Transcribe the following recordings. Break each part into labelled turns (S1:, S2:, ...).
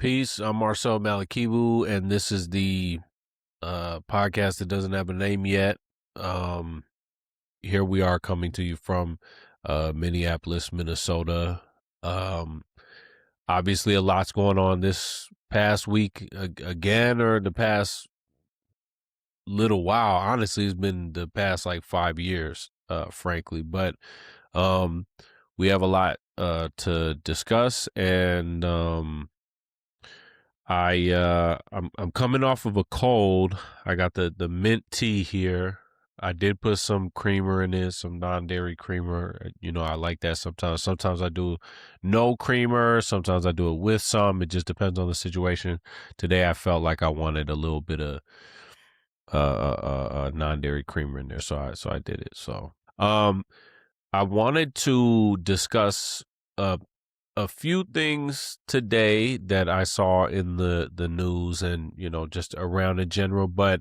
S1: Peace. I'm Marcel Malakibu, and this is the podcast that doesn't have a name yet. Um, Here we are coming to you from Minneapolis, Minnesota. Um, Obviously, a lot's going on this past week again, or the past little while. Honestly, it's been the past like 5 years, frankly. But um, we have a lot to discuss, and I'm coming off of a cold. I got the mint tea here. I did put some creamer in it, some non-dairy creamer. I like that sometimes. Sometimes I do no creamer. Sometimes I do it with some. It just depends on the situation. Today I felt like I wanted a little bit of non-dairy creamer in there, so I did it. So I wanted to discuss uh a few things today that I saw in the news and just around in general, but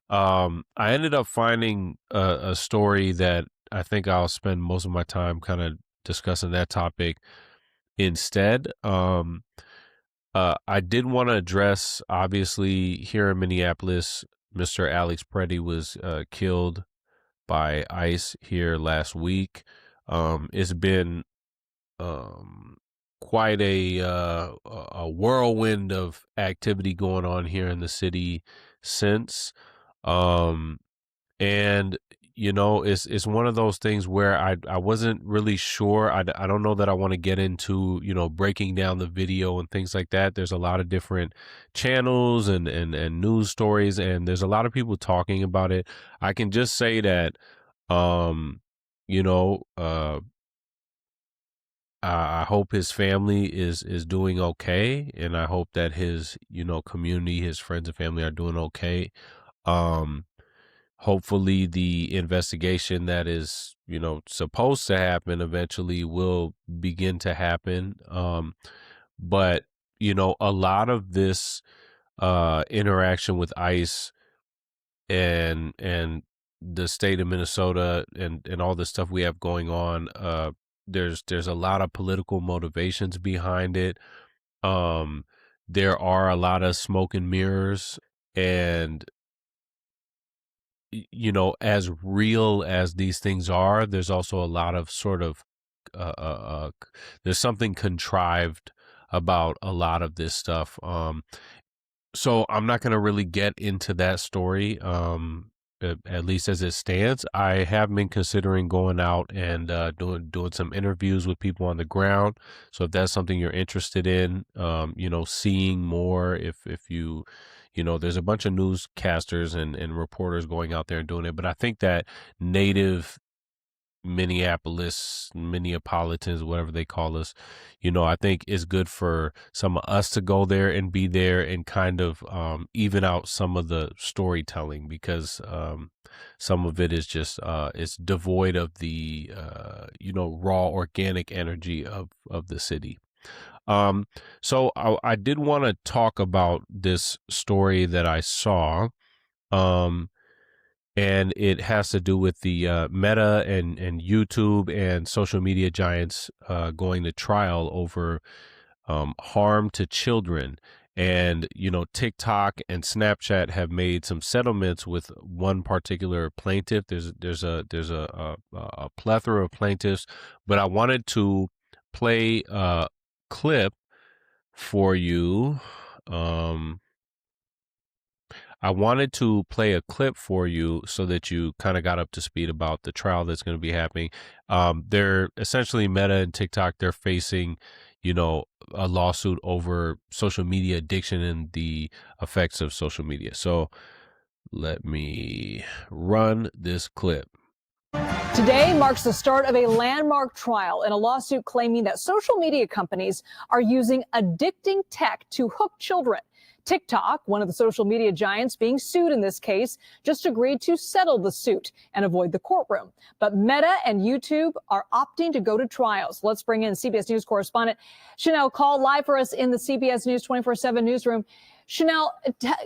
S1: I ended up finding a story that I think I'll spend most of my time kind of discussing that topic instead. I did want to address, obviously, here in Minneapolis, Mr. Alex Preddy was killed by ICE here last week. It's been um, quite a whirlwind of activity going on here in the city since. Um, and it's one of those things where I wasn't really sure. I don't know that I want to get into breaking down the video and things like that. There's a lot of different channels and news stories, and there's a lot of people talking about it. I can just say that um you know I hope his family is doing okay, and I hope that his community, his friends and family are doing okay. Um, Hopefully, the investigation that is supposed to happen eventually will begin to happen. But a lot of this interaction with ICE and the state of Minnesota and all the stuff we have going on, there's a lot of political motivations behind it. um there are a lot of smoke and mirrors, and as real as these things are, there's also a lot of sort of there's something contrived about a lot of this stuff. So I'm not going to really get into that story, at least as it stands. I have been considering going out and doing some interviews with people on the ground. So if that's something you're interested in, seeing more, if there's a bunch of newscasters and reporters going out there and doing it. But I think that native Minneapolitans, whatever they call us, I think is good for some of us to go there and be there and kind of even out some of the storytelling, because some of it is just it's devoid of the raw organic energy of the city. So I did want to talk about this story that I saw. And it has to do with the Meta and YouTube and social media giants going to trial over harm to children. And TikTok and Snapchat have made some settlements with one particular plaintiff. There's a plethora of plaintiffs, but I wanted to play a clip for you. I wanted to play a clip for you so that you kind of got up to speed about the trial that's going to be happening. They're essentially, Meta and TikTok, they're facing, a lawsuit over social media addiction and the effects of social media. So let me run this clip.
S2: Today marks the start of a landmark trial in a lawsuit claiming that social media companies are using addicting tech to hook children. TikTok, one of the social media giants being sued in this case, just agreed to settle the suit and avoid the courtroom. But Meta and YouTube are opting to go to trials. Let's bring in CBS News correspondent Chanel Call live for us in the CBS News 24/7 newsroom. Chanel,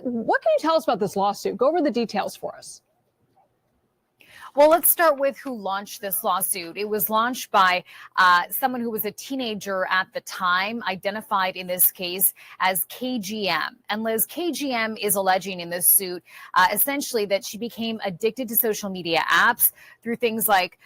S2: what can you tell us about this lawsuit? Go over the details for us.
S3: Well, let's start with who launched this lawsuit. It was launched by someone who was a teenager at the time, identified in this case as KGM. And Liz, KGM is alleging in this suit essentially that she became addicted to social media apps through things like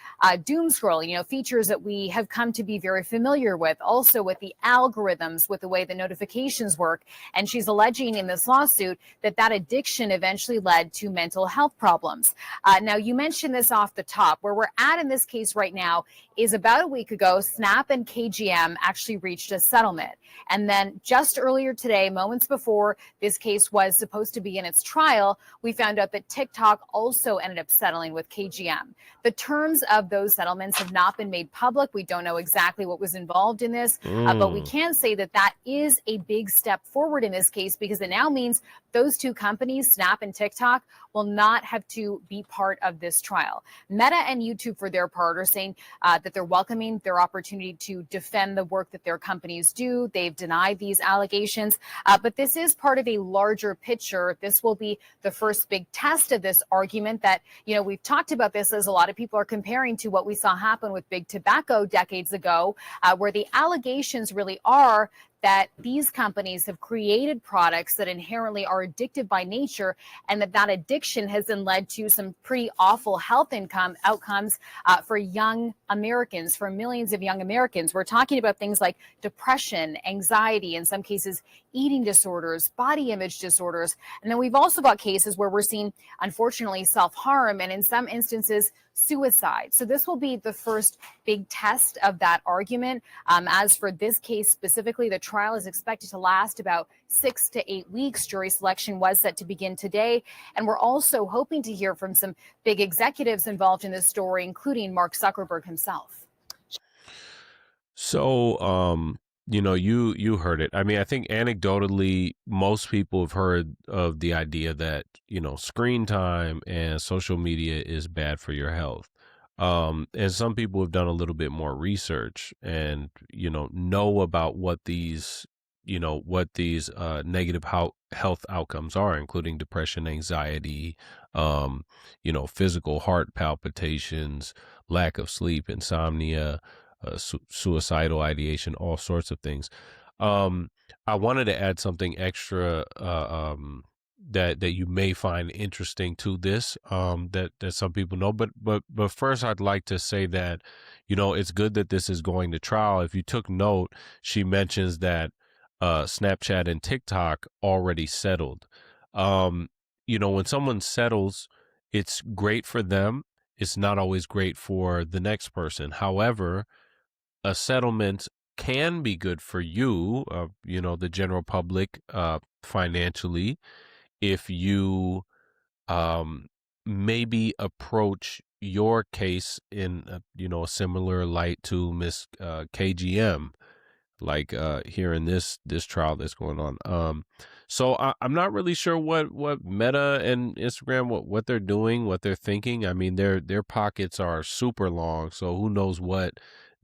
S3: doom scrolling, features that we have come to be very familiar with, also with the algorithms, with the way the notifications work. And she's alleging in this lawsuit that that addiction eventually led to mental health problems. Now, you mentioned this off the top. Where we're at in this case right now is about a week ago, Snap and KGM actually reached a settlement. And then just earlier today, moments before this case was supposed to be in its trial, we found out that TikTok also ended up settling with KGM. The terms of those settlements have not been made public. We don't know exactly what was involved in this, but we can say that that is a big step forward in this case because it now means those two companies, Snap and TikTok, will not have to be part of this trial. Meta and YouTube, for their part, are saying that they're welcoming their opportunity to defend the work that their companies do. They've denied these allegations, but this is part of a larger picture. This will be the first big test of this argument that, we've talked about this as a lot of people are comparing to what we saw happen with big tobacco decades ago, where the allegations really are that these companies have created products that inherently are addictive by nature, and that addiction has then led to some pretty awful health outcomes for young Americans, for millions of young Americans. We're talking about things like depression, anxiety, in some cases, eating disorders, body image disorders. And then we've also got cases where we're seeing, unfortunately, self-harm, and in some instances, suicide. So this will be the first big test of that argument. As for this case specifically, the trial is expected to last about 6 to 8 weeks. Jury selection was set to begin today. And we're also hoping to hear from some big executives involved in this story, including Mark Zuckerberg himself.
S1: So, you heard it. I mean, I think anecdotally, most people have heard of the idea that, screen time and social media is bad for your health. And some people have done a little bit more research and, know about what these negative health outcomes are, including depression, anxiety, physical heart palpitations, lack of sleep, insomnia, suicidal ideation, all sorts of things. I wanted to add something extra that you may find interesting to this, that some people know. But first, I'd like to say that it's good that this is going to trial. If you took note, she mentions that Snapchat and TikTok already settled. When someone settles, it's great for them. It's not always great for the next person. However, a settlement can be good for you, the general public, financially, if you maybe approach your case in a similar light to Miss KGM, like here in this trial that's going on. So I'm not really sure what Meta and Instagram, what they're doing, what they're thinking. I mean, their pockets are super long, so who knows what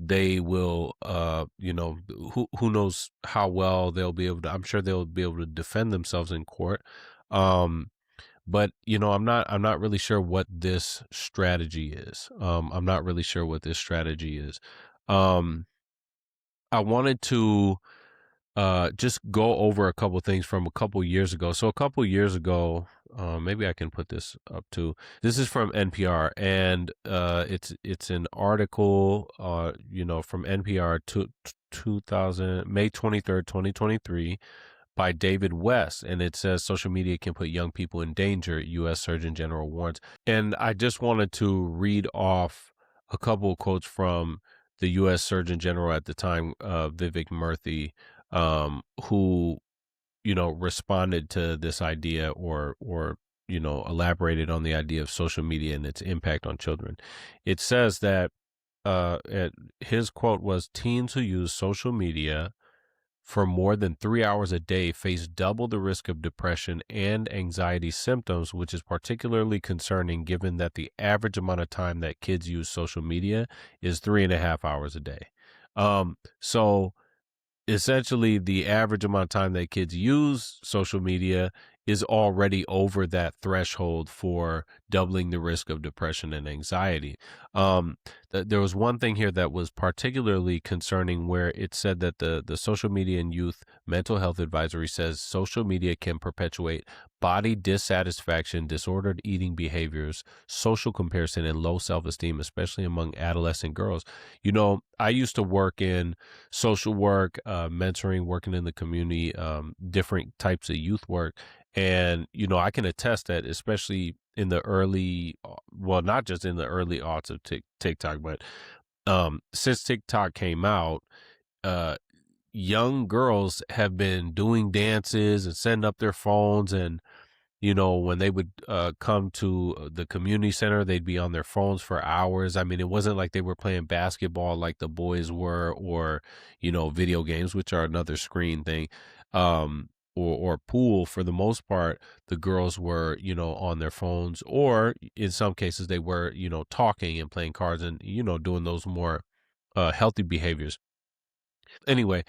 S1: they will, who knows how well they'll be able to. I'm sure they'll be able to defend themselves in court. But I'm not really sure what this strategy is. I'm not really sure what this strategy is. I wanted to just go over a couple things from a couple years ago. So a couple years ago, maybe I can put this up too. This is from NPR, and it's an article, from NPR 2000 May 23rd, 2023, by David West, and it says social media can put young people in danger, U.S. Surgeon General warns. And I just wanted to read off a couple of quotes from the U.S. Surgeon General at the time, Vivek Murthy, who, responded to this idea or elaborated on the idea of social media and its impact on children. It says that his quote was, "Teens who use social media for more than 3 hours a day face double the risk of depression and anxiety symptoms, which is particularly concerning given that the average amount of time that kids use social media is 3.5 hours a day." So essentially, the average amount of time that kids use social media is already over that threshold for doubling the risk of depression and anxiety. There was one thing here that was particularly concerning where it said that the Social Media and Youth Mental Health Advisory says social media can perpetuate body dissatisfaction, disordered eating behaviors, social comparison, and low self-esteem, especially among adolescent girls. I used to work in social work, mentoring, working in the community, different types of youth work. And, I can attest that, especially in the early, well, not just in the early aughts of TikTok, but since TikTok came out, uh, young girls have been doing dances and setting up their phones. And when they would come to the community center, they'd be on their phones for hours. I mean, it wasn't like they were playing basketball like the boys were, or, video games, which are another screen thing, or pool. For the most part, the girls were, on their phones, or in some cases they were, talking and playing cards and, doing those more healthy behaviors. Anyway,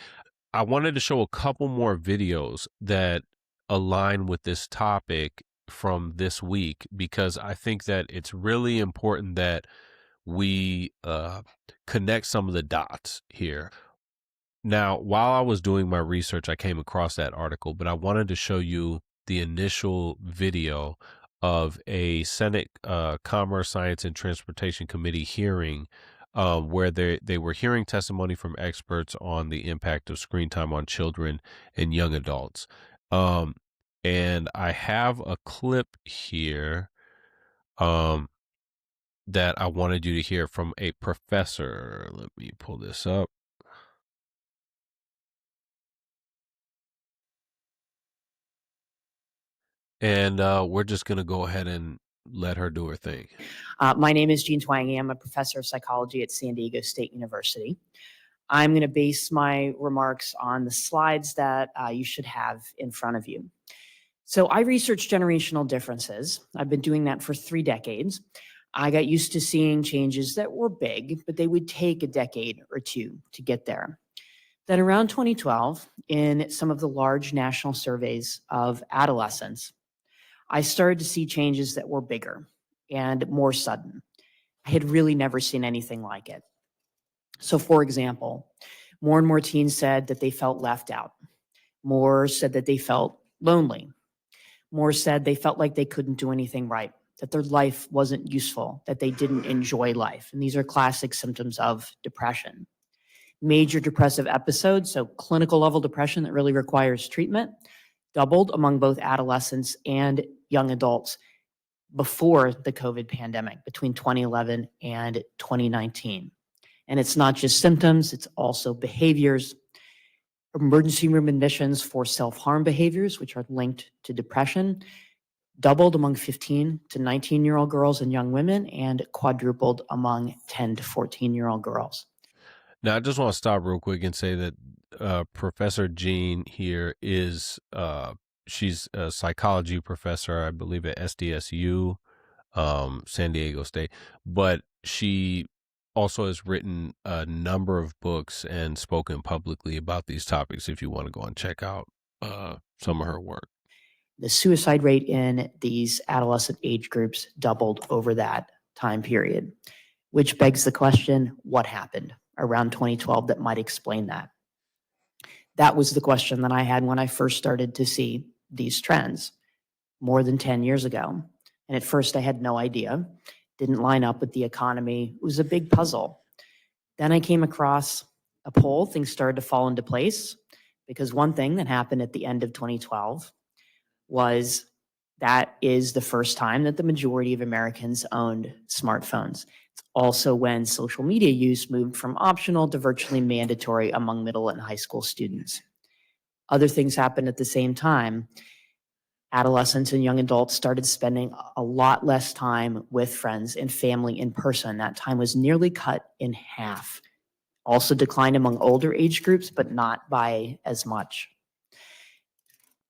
S1: I wanted to show a couple more videos that align with this topic from this week, because I think that it's really important that we connect some of the dots here. Now, while I was doing my research, I came across that article, but I wanted to show you the initial video of a Senate Commerce, Science, and Transportation Committee hearing, where they were hearing testimony from experts on the impact of screen time on children and young adults. And I have a clip here that I wanted you to hear from a professor. Let me pull this up. And we're just going to go ahead and let her do her thing.
S4: My name is Jean Twangy. I'm a professor of psychology at San Diego State University. I'm going to base my remarks on the slides that you should have in front of you. So I research generational differences. I've been doing that for 3 decades. I got used to seeing changes that were big, but they would take a decade or 2 to get there. Then around 2012, in some of the large national surveys of adolescents, I started to see changes that were bigger and more sudden. I had really never seen anything like it. So for example, more and more teens said that they felt left out. More said that they felt lonely. More said they felt like they couldn't do anything right, that their life wasn't useful, that they didn't enjoy life. And these are classic symptoms of depression. Major depressive episodes, so clinical level depression that really requires treatment, doubled among both adolescents and young adults before the COVID pandemic, between 2011 and 2019. And it's not just symptoms, it's also behaviors. Emergency room admissions for self-harm behaviors, which are linked to depression, doubled among 15 to 19-year-old girls and young women, and quadrupled among 10 to 14-year-old girls.
S1: Now, I just want to stop real quick and say that Professor Jean here is, she's a psychology professor, I believe, at SDSU, San Diego State, but she also has written a number of books and spoken publicly about these topics, if you want to go and check out some of her work.
S4: The suicide rate in these adolescent age groups doubled over that time period, which begs the question, what happened around 2012 that might explain that? That was the question that I had when I first started to see these trends more than 10 years ago. And at first I had no idea, didn't line up with the economy. It was a big puzzle. Then I came across a poll, things started to fall into place, because one thing that happened at the end of 2012 was that is the first time that the majority of Americans owned smartphones. It's also when social media use moved from optional to virtually mandatory among middle and high school students. Other things happened at the same time. Adolescents and young adults started spending a lot less time with friends and family in person. That time was nearly cut in half. Also declined among older age groups, but not by as much.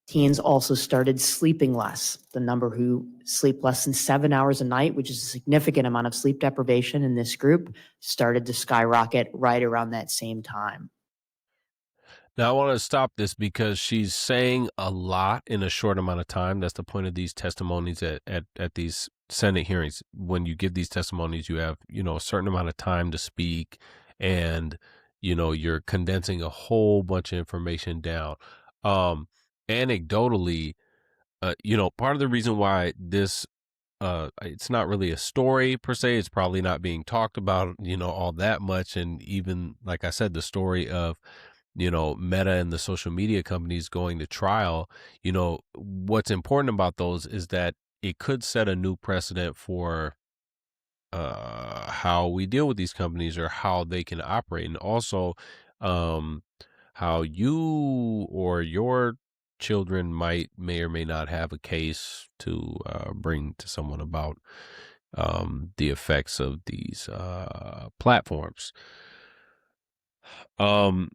S4: Teens also started sleeping less. The number who sleep less than 7 hours a night, which is a significant amount of sleep deprivation in this group, started to skyrocket right around that same time.
S1: Now I want to stop this because she's saying a lot in a short amount of time. That's the point of these testimonies at these Senate hearings. When you give these testimonies, you have, a certain amount of time to speak, and, you're condensing a whole bunch of information down. Anecdotally, part of the reason why this, it's not really a story per se. It's probably not being talked about, all that much. And even, like I said, the story of, Meta and the social media companies going to trial, what's important about those is that it could set a new precedent for how we deal with these companies or how they can operate. And also, um, how you or your children may or may not have a case to bring to someone about the effects of these platforms. Um,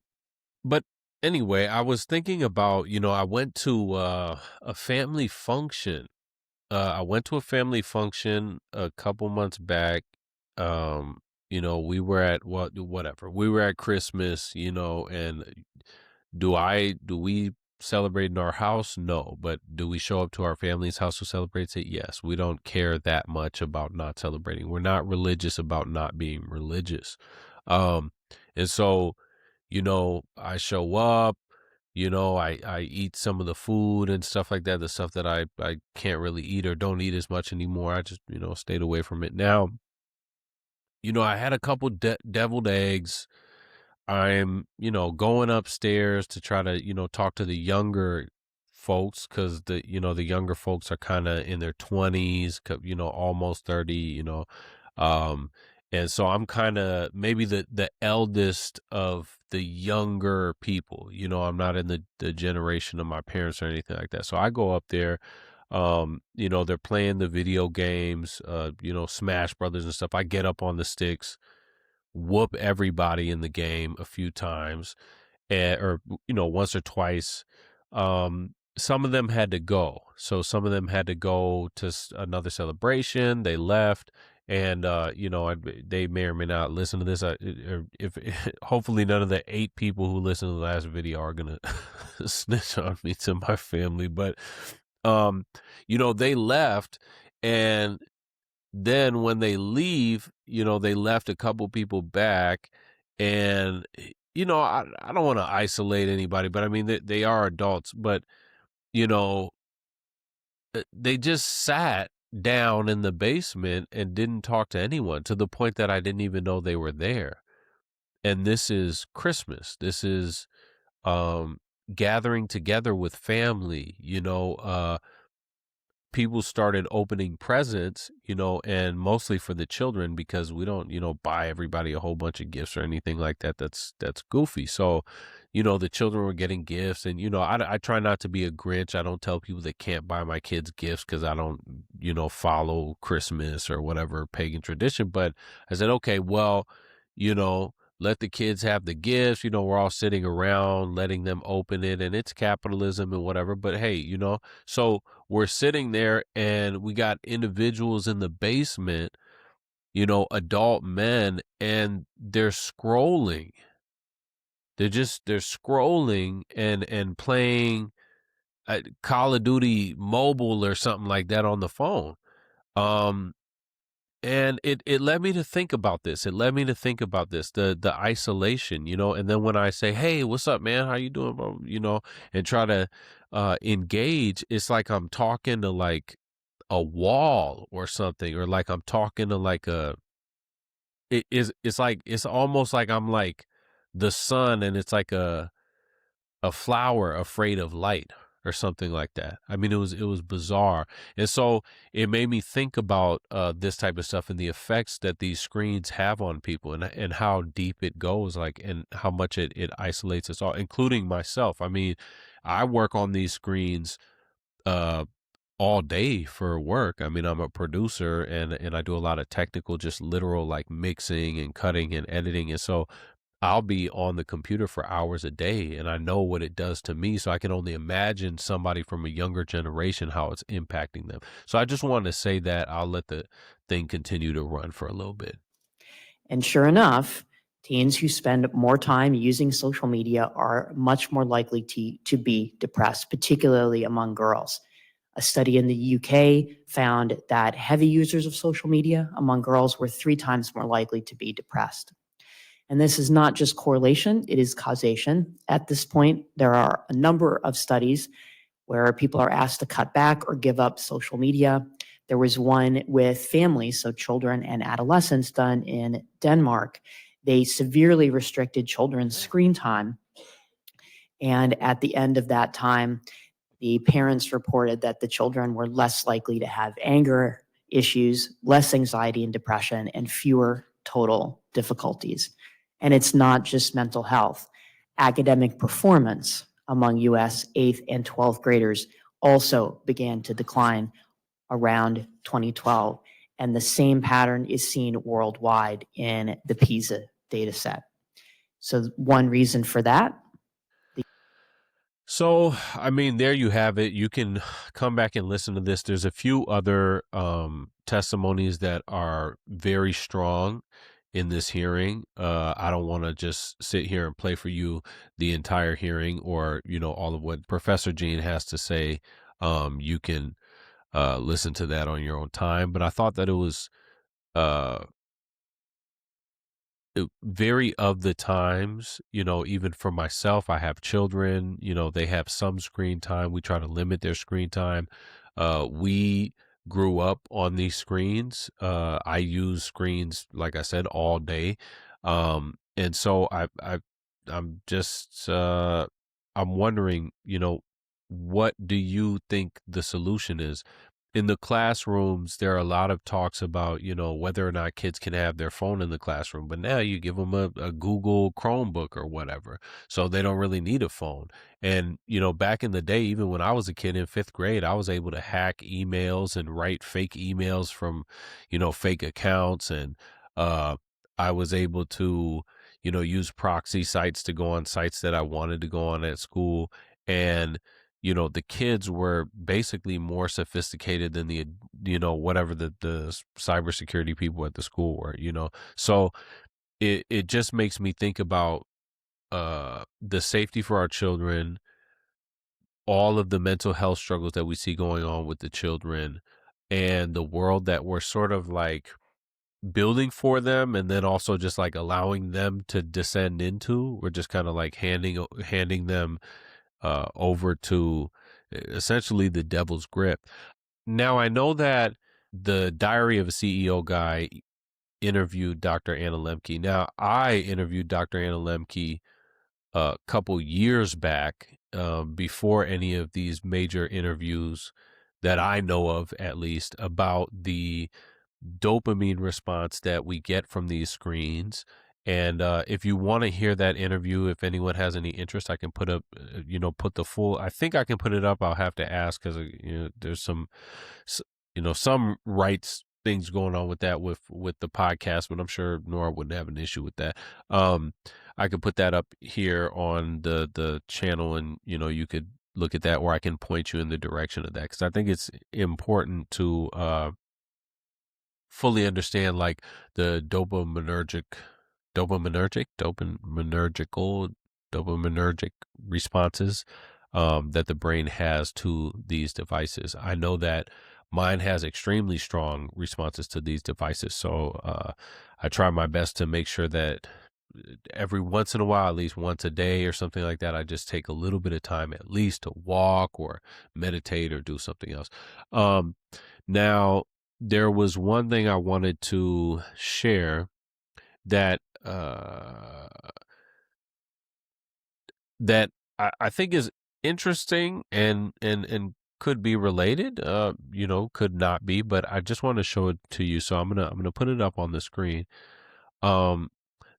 S1: but anyway, I was thinking about, I went to a family function. I went to a family function a couple months back. We were at whatever. We were at Christmas, and do we celebrate in our house? No. But do we show up to our family's house who celebrates it? Yes. We don't care that much about not celebrating. We're not religious about not being religious. And so, I show up, I eat some of the food and stuff like that, the stuff that I can't really eat or don't eat as much anymore. I just, stayed away from it. Now, I had a couple deviled eggs. I'm, going upstairs to try to, talk to the younger folks because the younger folks are kind of in their 20s, almost 30, um, and so I'm kind of maybe the eldest of the younger people. I'm not in the generation of my parents or anything like that. So I go up there. They're playing the video games, Smash Brothers and stuff. I get up on the sticks, whoop everybody in the game a few times, or once or twice. Some of them had to go, so some of them had to go to another celebration. They left, and they may or may not listen to this. Or if hopefully none of the 8 people who listened to the last video are gonna snitch on me to my family, but they left. And then when they leave, they left a couple people back, and I don't want to isolate anybody, but I mean they are adults, but you know they just sat down in the basement and didn't talk to anyone, to the point that I didn't even know they were there. And this is Christmas. This is gathering together with family. People started opening presents, and mostly for the children, because we don't, buy everybody a whole bunch of gifts or anything like that. That's goofy. So, the children were getting gifts, and, I try not to be a Grinch. I don't tell people they can't buy my kids gifts because I don't, follow Christmas or whatever pagan tradition. But I said, okay, well, let the kids have the gifts. We're all sitting around letting them open it, and it's capitalism and whatever. But hey, so we're sitting there and we got individuals in the basement, adult men, and they're scrolling. They're scrolling and playing Call of Duty Mobile or something like that on the phone. And it led me to think about this. It led me to think about this, the isolation, and then when I say, hey, what's up, man? How you doing, bro? And try to engage, it's like I'm talking to like a wall or something, or like I'm talking to like it's almost like I'm like the sun, and it's like a flower afraid of light or something like that. I mean, it was bizarre. And so it made me think about this type of stuff and the effects that these screens have on people, and how deep it goes, like, and how much it isolates us all, including myself. I mean, I work on these screens all day for work. I mean, I'm a producer, and I do a lot of technical, just literal, like mixing and cutting and editing. And so I'll be on the computer for hours a day, and I know what it does to me. So I can only imagine somebody from a younger generation, how it's impacting them. So I just wanted to say that. I'll let the thing continue to run for a little bit.
S4: And sure enough, Teens who spend more time using social media are much more likely to be depressed, particularly among girls. A study in the UK found that heavy users of social media among girls were 3 times more likely to be depressed. And this is not just correlation, it is causation. At this point, there are a number of studies where people are asked to cut back or give up social media. There was one with families, so children and adolescents, done in Denmark. They severely restricted children's screen time. And at the end of that time, the parents reported that the children were less likely to have anger issues, less anxiety and depression, and fewer total difficulties. And it's not just mental health. Academic performance among US 8th and 12th graders also began to decline around 2012. And the same pattern is seen worldwide in the PISA data set. So one reason for that.
S1: So, I mean, there you have it. You can come back and listen to this. There's a few other testimonies that are very strong in this hearing. I don't want to just sit here and play for you the entire hearing or, all of what Professor Jean has to say. You can listen to that on your own time. But I thought that it was uh, very of the times, even for myself, I have children, they have some screen time. We try to limit their screen time. We grew up on these screens. I use screens, like I said, all day. And so I'm just, I'm wondering, what do you think the solution is? In the classrooms, there are a lot of talks about, whether or not kids can have their phone in the classroom. But now you give them a Google Chromebook or whatever. So they don't really need a phone. And, back in the day, even when I was a kid in 5th grade, I was able to hack emails and write fake emails from, fake accounts. And I was able to, use proxy sites to go on sites that I wanted to go on at school. And the kids were basically more sophisticated than whatever the cybersecurity people at the school were, So it just makes me think about the safety for our children, all of the mental health struggles that we see going on with the children, and the world that we're sort of like building for them, and then also just like allowing them to descend into. We're just kind of like handing them over to essentially the devil's grip. Now, I know that the Diary of a CEO guy interviewed Dr. Anna Lemke. Now, I interviewed Dr. Anna Lemke a couple years back, before any of these major interviews that I know of, at least, about the dopamine response that we get from these screens. And if you want to hear that interview, if anyone has any interest, I can put up, put the full, I think I can put it up. I'll have to ask because, there's some rights things going on with that with the podcast, but I'm sure Nora wouldn't have an issue with that. I could put that up here on the channel, and, you could look at that, or I can point you in the direction of that, because I think it's important to fully understand like the dopaminergic responses that the brain has to these devices. I know that mine has extremely strong responses to these devices, so I try my best to make sure that every once in a while, at least once a day or something like that, I just take a little bit of time at least to walk or meditate or do something else. Now, there was one thing I wanted to share that that I think is interesting and could be related, could not be, but I just want to show it to you. So I'm gonna put it up on the screen.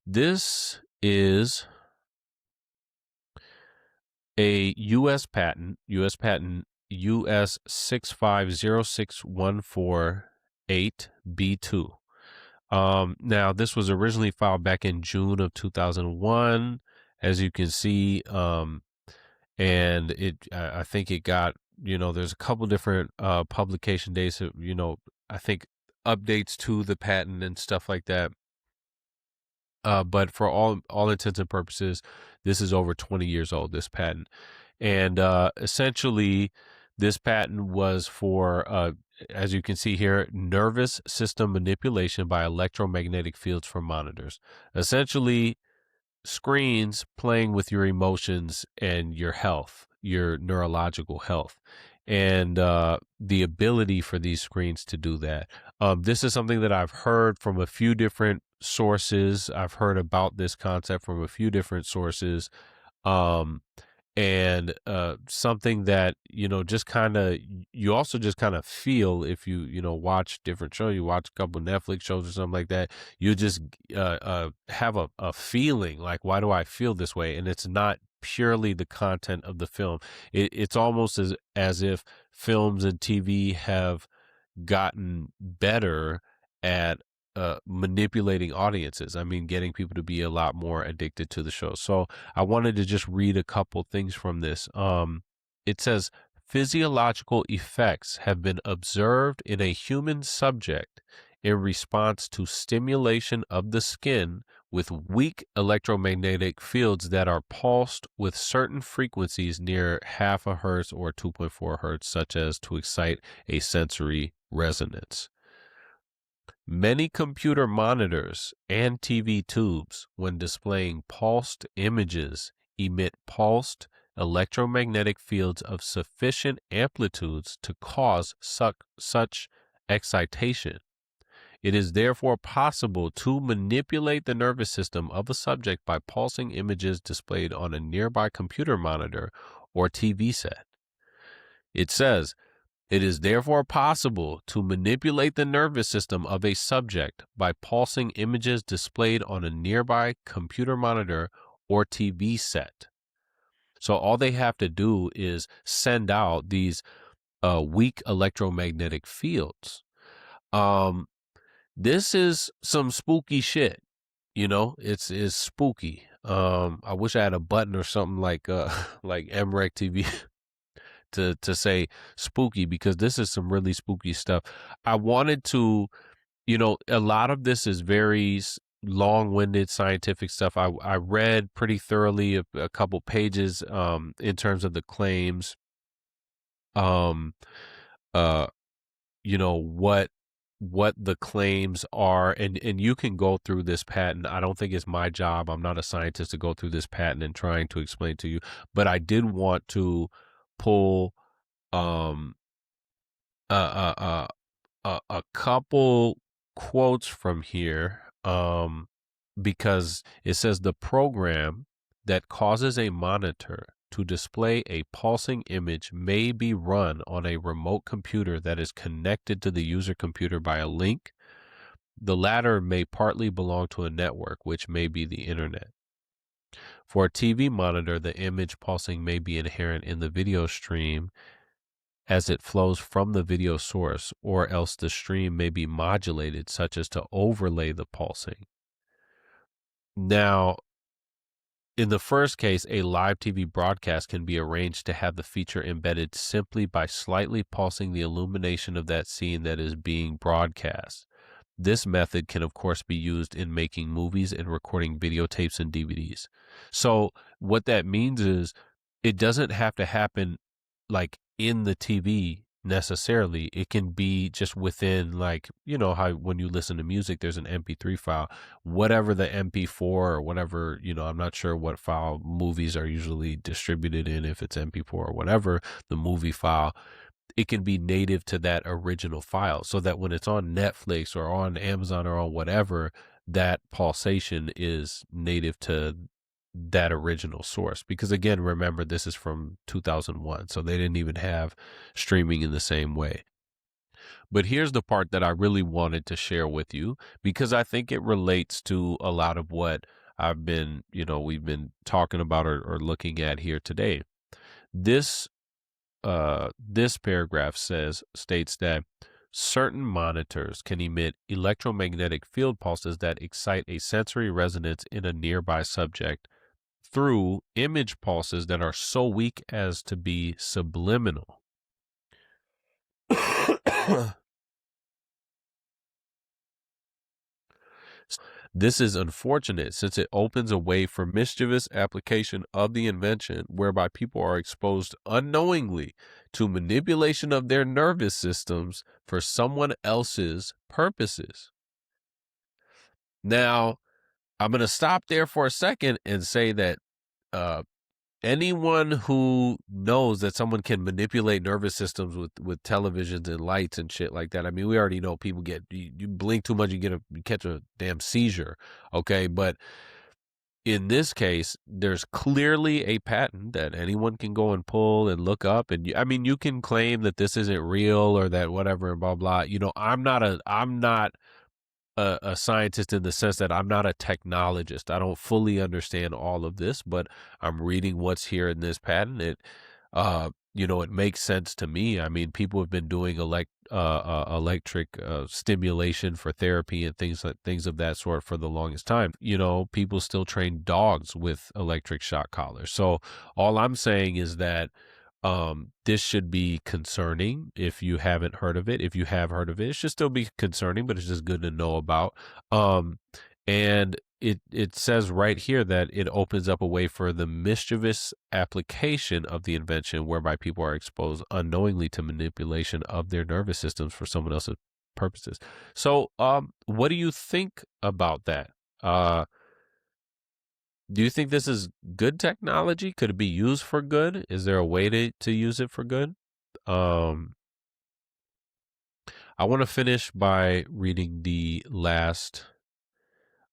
S1: This is a U.S. patent, US 6506148B2. Now, this was originally filed back in June of 2001, as you can see, and I think it got, there's a couple different publication dates, I think updates to the patent and stuff like that. But for all intents and purposes, this is over 20 years old, this patent. And essentially, this patent was for, as you can see here, nervous system manipulation by electromagnetic fields from monitors. Essentially, screens playing with your emotions and your health, your neurological health, and the ability for these screens to do that. This is something that I've heard from a few different sources. I've heard about this concept from a few different sources. Um, and something that just kind of, you also just kind of feel if you watch different shows, you watch a couple Netflix shows or something like that, you just have a feeling like, why do I feel this way? And it's not purely the content of the film. It's almost as if films and TV have gotten better at manipulating audiences. I mean, getting people to be a lot more addicted to the show. So I wanted to just read a couple things from this. It says, physiological effects have been observed in a human subject in response to stimulation of the skin with weak electromagnetic fields that are pulsed with certain frequencies near half a hertz or 2.4 hertz, such as to excite a sensory resonance. Many computer monitors and TV tubes, when displaying pulsed images, emit pulsed electromagnetic fields of sufficient amplitudes to cause such excitation. It is therefore possible to manipulate the nervous system of a subject by pulsing images displayed on a nearby computer monitor or TV set. It says, it is therefore possible to manipulate the nervous system of a subject by pulsing images displayed on a nearby computer monitor or TV set. So all they have to do is send out these weak electromagnetic fields. This is some spooky shit. It's spooky. I wish I had a button or something like like MREC TV to say spooky, because this is some really spooky stuff. I wanted to, a lot of this is very long-winded scientific stuff. I read pretty thoroughly a couple pages in terms of the claims. Uh what the claims are, and you can go through this patent. I don't think it's my job. I'm not a scientist to go through this patent and trying to explain to you, but I did want to pull um a couple quotes from here, because it says the program that causes a monitor to display a pulsing image may be run on a remote computer that is connected to the user computer by a link. The latter may partly belong to a network, which may be the internet. For a TV monitor, the image pulsing may be inherent in the video stream as it flows from the video source, or else the stream may be modulated such as to overlay the pulsing. Now, in the first case, a live TV broadcast can be arranged to have the feature embedded simply by slightly pulsing the illumination of that scene that is being broadcast. This method can, of course, be used in making movies and recording videotapes and DVDs. So what that means is it doesn't have to happen like in the TV necessarily. It can be just within, like, how when you listen to music, there's an MP3 file, whatever the MP4 or whatever, I'm not sure what file movies are usually distributed in, if it's MP4 or whatever, the movie file. It can be native to that original file, so that when it's on Netflix or on Amazon or on whatever, that pulsation is native to that original source. Because again, remember, this is from 2001, so they didn't even have streaming in the same way. But here's the part that I really wanted to share with you, because I think it relates to a lot of what we've been talking about or looking at here today. This paragraph states that certain monitors can emit electromagnetic field pulses that excite a sensory resonance in a nearby subject through image pulses that are so weak as to be subliminal. This is unfortunate since it opens a way for mischievous application of the invention whereby people are exposed unknowingly to manipulation of their nervous systems for someone else's purposes. Now, I'm going to stop there for a second and say that anyone who knows that someone can manipulate nervous systems with televisions and lights and shit like that. I mean, we already know people get, you blink too much, you catch a damn seizure. Okay. But in this case, there's clearly a patent that anyone can go and pull and look up. And I mean, you can claim that this isn't real or that whatever and blah, blah. You know, I'm not a scientist in the sense that I'm not a technologist. I don't fully understand all of this, but I'm reading what's here in this patent. It makes sense to me. I mean, people have been doing electric stimulation for therapy and things of that sort for the longest time. You know, people still train dogs with electric shock collars. So all I'm saying is that this should be concerning if you haven't heard of it. If you have heard of it, it should still be concerning, but it's just good to know about. And it says right here that it opens up a way for the mischievous application of the invention whereby people are exposed unknowingly to manipulation of their nervous systems for someone else's purposes. So, what do you think about that? Do you think this is good technology? Could it be used for good? Is there a way to use it for good? I want to finish by reading the last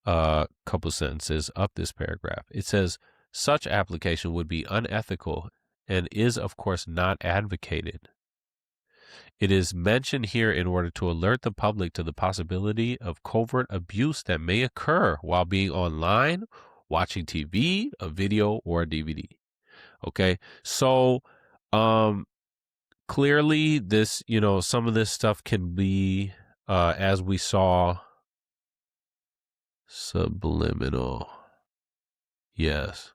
S1: couple sentences of this paragraph. It says, such application would be unethical and is, of course, not advocated. It is mentioned here in order to alert the public to the possibility of covert abuse that may occur while being online, watching TV, a video, or a DVD. Okay. So, clearly this, some of this stuff can be, as we saw, subliminal. Yes.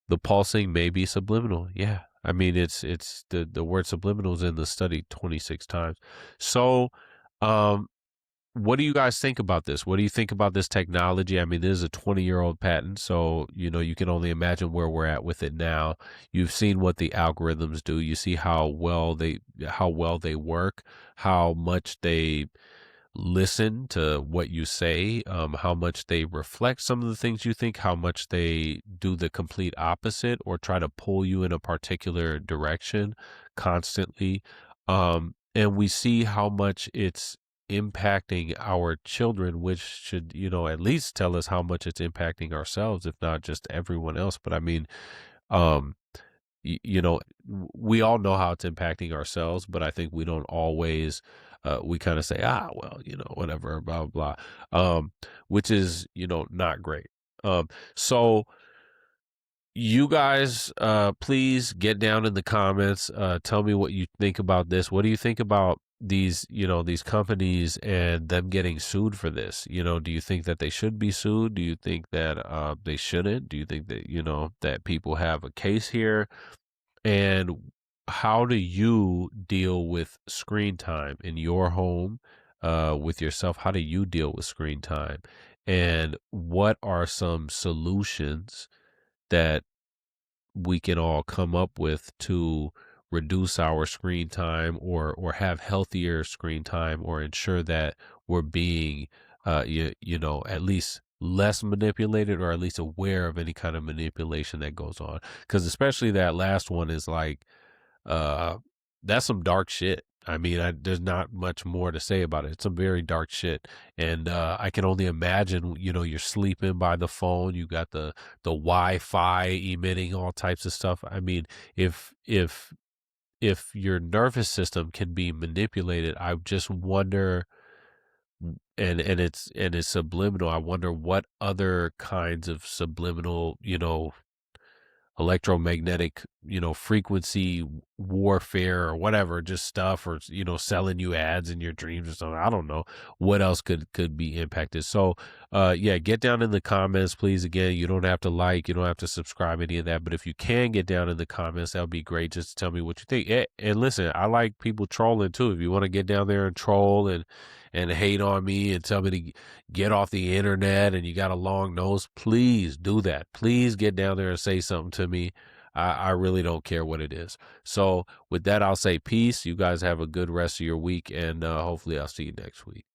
S1: The pulsing may be subliminal. Yeah. I mean, it's the word subliminal is in the study 26 times. So, what do you guys think about this? What do you think about this technology? I mean, this is a 20-year-old patent, so, you can only imagine where we're at with it now. You've seen what the algorithms do. You see how well they work, how much they listen to what you say, how much they reflect some of the things you think, how much they do the complete opposite or try to pull you in a particular direction constantly. And we see how much it's impacting our children, which should, at least tell us how much it's impacting ourselves, if not just everyone else. But I mean, um, we all know how it's impacting ourselves, but I think we don't always, we kind of say, well, whatever, blah, blah, which is, not great. So you guys, please get down in the comments. Tell me what you think about this. What do you think about these companies and them getting sued for this? Do you think that they should be sued? Do you think that they shouldn't? Do you think that, that people have a case here? And how do you deal with screen time in your home, with yourself? How do you deal with screen time? And what are some solutions that we can all come up with to reduce our screen time or have healthier screen time or ensure that we're being, at least less manipulated or at least aware of any kind of manipulation that goes on? Because especially that last one is like, that's some dark shit. I mean, there's not much more to say about it. It's some very dark shit. And I can only imagine, you're sleeping by the phone. You got the Wi-Fi emitting all types of stuff. I mean, if your nervous system can be manipulated, I just wonder, and it's subliminal. I wonder what other kinds of subliminal, electromagnetic frequency warfare or whatever, just stuff, or selling you ads in your dreams or something. I don't know what else could be impacted. So yeah, get down in the comments, please. Again, you don't have to like, you don't have to subscribe, any of that, but if you can get down in the comments, that would be great. Just to tell me what you think. And listen, I like people trolling too. If you want to get down there and troll and hate on me and tell me to get off the internet and you got a long nose, please do that. Please get down there and say something to me. I really don't care what it is. So with that, I'll say peace. You guys have a good rest of your week, and hopefully I'll see you next week.